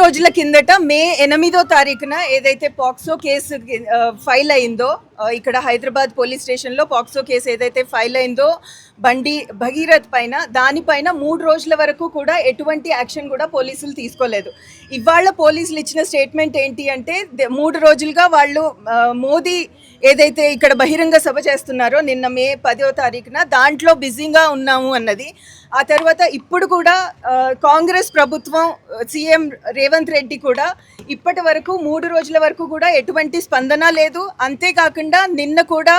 రోజుల కిందట మే 8వ తారీఖున ఏదైతే పాక్సో కేసు ఫైల్ అయిందో, ఇక్కడ హైదరాబాద్ పోలీస్ స్టేషన్లో పాక్సో కేసు ఏదైతే ఫైల్ అయిందో బండి భగీరథ్ పైన, దానిపైన 3 రోజుల వరకు కూడా ఎటువంటి యాక్షన్ కూడా పోలీసులు తీసుకోలేదు. ఇవాళ పోలీసులు ఇచ్చిన స్టేట్మెంట్ ఏంటి అంటే 3 రోజులుగా వాళ్ళు మోదీ ఏదైతే ఇక్కడ బహిరంగ సభ చేస్తున్నారో నిన్న మే 10వ తారీఖున దాంట్లో బిజీగా ఉన్నాము అన్నది. ఆ తర్వాత ఇప్పుడు కూడా కాంగ్రెస్ ప్రభుత్వం సీఎం రేవంత్ రెడ్డి కూడా ఇప్పటి వరకు 3 రోజుల వరకు కూడా ఎటువంటి స్పందన లేదు. అంతేకాకుండా నిన్న కూడా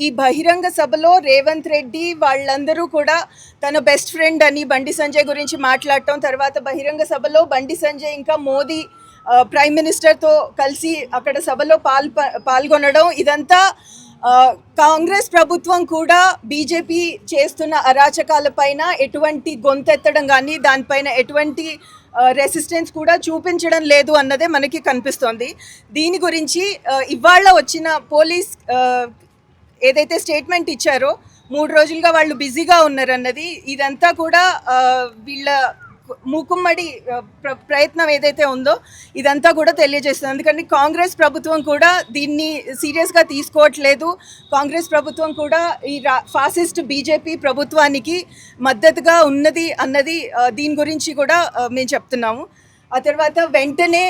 ఈ బహిరంగ సభలో రేవంత్ రెడ్డి వాళ్ళందరూ కూడా తన బెస్ట్ ఫ్రెండ్ అని బండి సంజయ్ గురించి మాట్లాడటం, తర్వాత బహిరంగ సభలో బండి సంజయ్ ఇంకా మోదీ ప్రైమ్ మినిస్టర్తో కలిసి అక్కడ సభలో పాల్గొనడం, ఇదంతా కాంగ్రెస్ ప్రభుత్వం కూడా బీజేపీ చేస్తున్న అరాచకాలపైన ఎటువంటి గొంతెత్తడం కానీ దానిపైన ఎటువంటి రెసిస్టెన్స్ కూడా చూపించడం లేదు అన్నదే మనకి కనిపిస్తోంది. దీని గురించి ఇవాళ వచ్చిన పోలీస్ ఏదైతే స్టేట్మెంట్ ఇచ్చారో 3 రోజులుగా వాళ్ళు బిజీగా ఉన్నారన్నది, ఇదంతా కూడా వీళ్ళ మూకుమ్మడి ప్రయత్నం ఏదైతే ఉందో ఇదంతా కూడా తెలియజేస్తుంది. అందుకని కాంగ్రెస్ ప్రభుత్వం కూడా దీన్ని సీరియస్గా తీసుకోవట్లేదు. కాంగ్రెస్ ప్రభుత్వం కూడా ఈ ఫాసిస్ట్ బీజేపీ ప్రభుత్వానికి మద్దతుగా ఉన్నది అన్నది దీని గురించి కూడా మేము చెప్తున్నాము. ఆ తర్వాత వెంటనే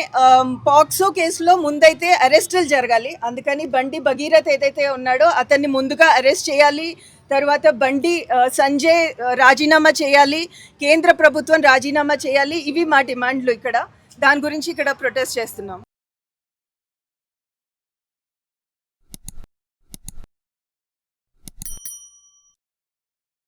పాక్సో కేసులో ముందైతే అరెస్టులు జరగాలి. అందుకని బండి భగీరథ్ ఏదైతే ఉన్నాడో అతన్ని ముందుగా అరెస్ట్ చేయాలి. తర్వాత బండి సంజయ్ రాజీనామా చేయాలి, కేంద్ర ప్రభుత్వం రాజీనామా చేయాలి. ఇవి మా డిమాండ్లు. ఇక్కడ దాని గురించి ఇక్కడ ప్రొటెస్ట్ చేస్తున్నాం.